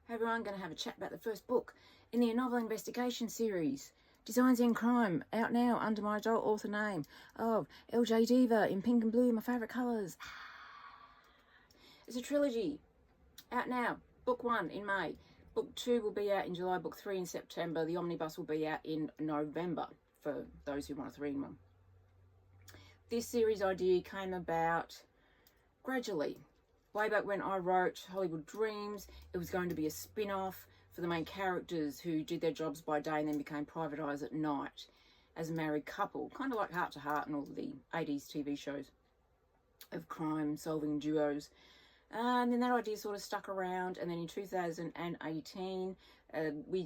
Hey everyone, going to have a chat about the first book in the novel investigation series, Designs in Crime, out now under my adult author name of Diva in pink and blue, my favourite colours. It's a trilogy, out now. Book 1 in May, Book 2 will be out in July, Book 3 in September, the omnibus will be out in November for those who want a 3-in-1. This series idea came about gradually. Way back when I wrote Hollywood Dreams, it was going to be a spin-off for the main characters who did their jobs by day and then became private eyes at night as a married couple, kind of like Heart to Heart and all the 80s TV shows of crime-solving duos. And then that idea sort of stuck around, and then in 2018 we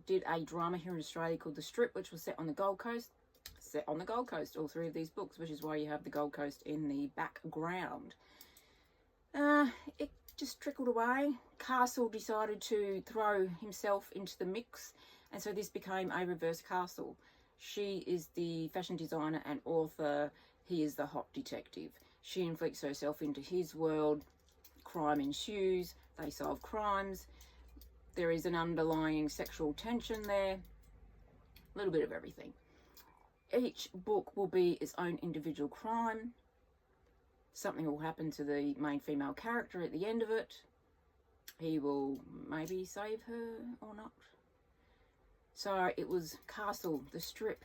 did a drama here in Australia called The Strip, which was set on the Gold Coast. All 3 of these books, which is why you have the Gold Coast in the background. It just trickled away. Castle decided to throw himself into the mix, and so this became a reverse Castle. She is the fashion designer and author. He is the hot detective. She inflicts herself into his world. Crime ensues. They solve crimes. There is an underlying sexual tension there. A little bit of everything. Each book will be its own individual crime. Something will happen to the main female character at the end of it. He will maybe save her or not. So it was Castle, The Strip.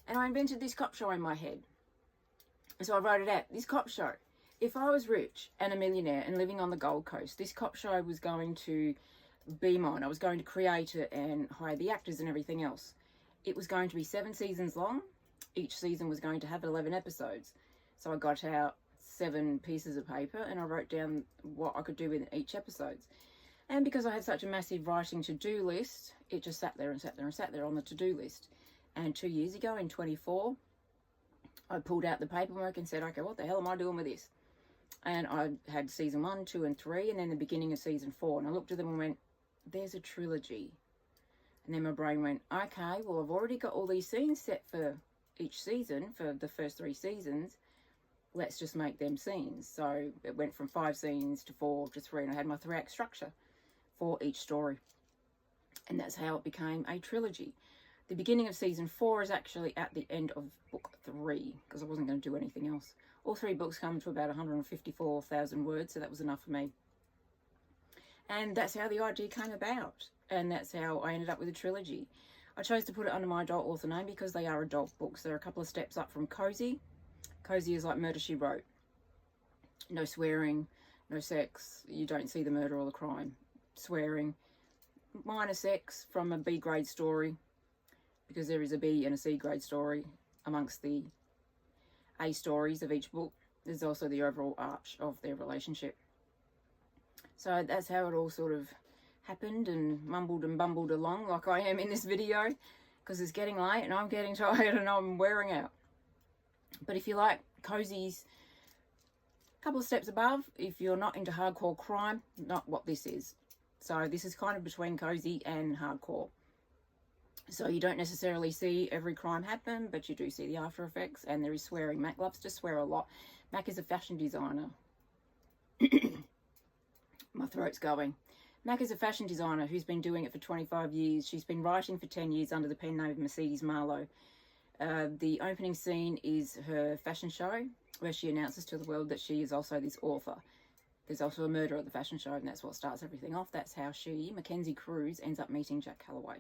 And I invented this cop show in my head. So I wrote it out. This cop show. If I was rich and a millionaire and living on the Gold Coast, this cop show was going to be mine. I was going to create it and hire the actors and everything else. It was going to be 7 seasons long. Each season was going to have 11 episodes. So I got out 7 pieces of paper and I wrote down what I could do in each episode. And because I had such a massive writing to-do list, it just sat there and sat there and sat there on the to-do list. And 2 years ago, in 24, I pulled out the paperwork and said, okay, what the hell am I doing with this? And I had season 1, 2, and 3, and then the beginning of season 4. And I looked at them and went, there's a trilogy. And then my brain went, okay, well, I've already got all these scenes set for each season, for the first 3 seasons. Let's just make them scenes. So it went from 5 scenes to 4 to 3, and I had my 3-act structure for each story. And that's how it became a trilogy. The beginning of season 4 is actually at the end of book 3, because I wasn't going to do anything else. All 3 books come to about 154,000 words, so that was enough for me. And that's how the idea came about, and that's how I ended up with a trilogy. I chose to put it under my adult author name because they are adult books. They're a couple of steps up from cozy. Cozy is like Murder, She Wrote. No swearing, no sex. You don't see the murder or the crime. Swearing. Minor sex from a B grade story, because there is a B and a C grade story amongst the A stories of each book. There's also the overall arch of their relationship. So that's how it all sort of happened and mumbled and bumbled along like I am in this video, because it's getting late and I'm getting tired and I'm wearing out. But if you like cozies, a couple of steps above, if you're not into hardcore crime, not what this is. So this is kind of between cozy and hardcore. So you don't necessarily see every crime happen, but you do see the after effects, and there is swearing. Mac loves to swear a lot. Mac is a fashion designer. My throat's going. Mac is a fashion designer who's been doing it for 25 years. She's been writing for 10 years under the pen name of Mercedes Marlowe. The opening scene is her fashion show, where she announces to the world that she is also this author. There's also a murder at the fashion show, and that's what starts everything off. That's how she, Mackenzie Cruz, ends up meeting Jack Calloway.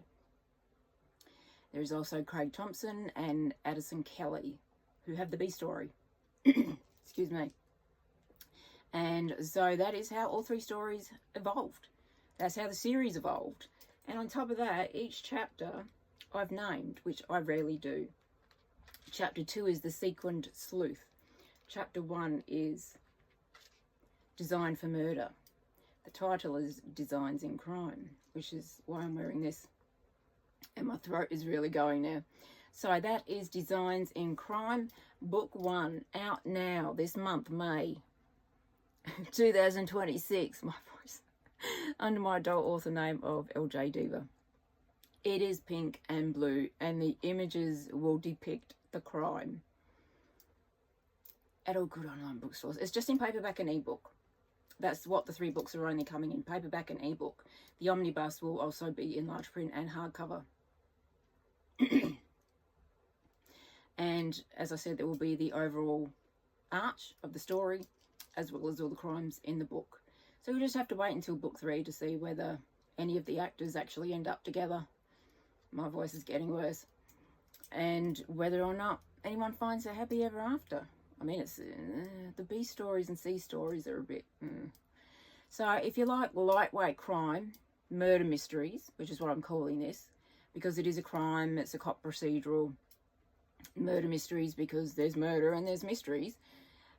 There is also Craig Thompson and Addison Kelly, who have the B story. Excuse me. And so that is how all 3 stories evolved. That's how the series evolved. And on top of that, each chapter I've named, which I rarely do. Chapter 2 is The Sequined Sleuth. Chapter 1 is Design for Murder. The title is Designs in Crime, which is why I'm wearing this. And my throat is really going now. So that is Designs in Crime, Book 1, out now this month, May 2026. My voice. Under my adult author name of Diva. It is pink and blue, and the images will depict the crime. At all good online bookstores. It's just in paperback and ebook. That's what the 3 books are only coming in, paperback and ebook. The omnibus will also be in large print and hardcover. And as I said, there will be the overall art of the story, as well as all the crimes in the book. So we just have to wait until book 3 to see whether any of the actors actually end up together. My voice is getting worse. And whether or not anyone finds a happy ever after. I mean, it's the B stories and C stories are a bit... So if you like lightweight crime, murder mysteries, which is what I'm calling this, because it is a crime, it's a cop procedural, murder mysteries because there's murder and there's mysteries.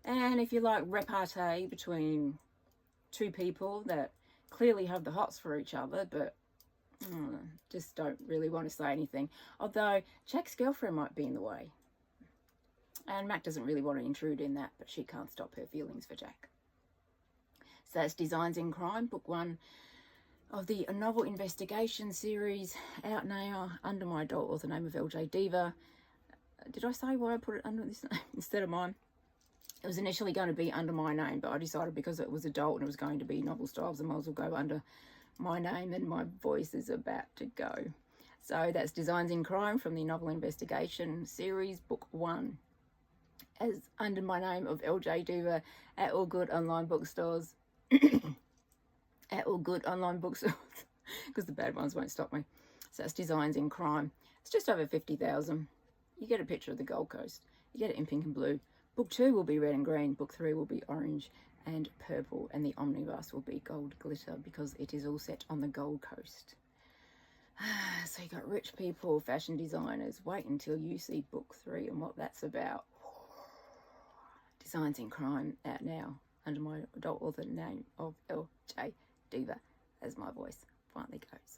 And if you like repartee between 2 people that clearly have the hots for each other, but just don't really want to say anything. Although Jack's girlfriend might be in the way. And Mac doesn't really want to intrude in that, but she can't stop her feelings for Jack. So that's Designs in Crime, book 1 of the novel investigation series, out now under my adult author name of LJ Diva. Did I say why I put it under this name instead of mine? It was initially going to be under my name, but I decided because it was adult and it was going to be novel styles, I might as well go under my name, and my voice is about to go. So that's Designs in Crime from the novel investigation series, book 1, as under my name of LJ Diva, at all good online bookstores. At all good online bookstores, because the bad ones won't stop me. So that's Designs in Crime. It's just over 50,000. You get a picture of the Gold Coast. You get it in pink and blue. Book 2 will be red and green. Book 3 will be orange and purple. And the omnibus will be gold glitter because it is all set on the Gold Coast. So you got rich people, fashion designers. Wait until you see book 3 and what that's about. Designs in Crime, out now under my adult author name of LJ Diva, as my voice finally goes.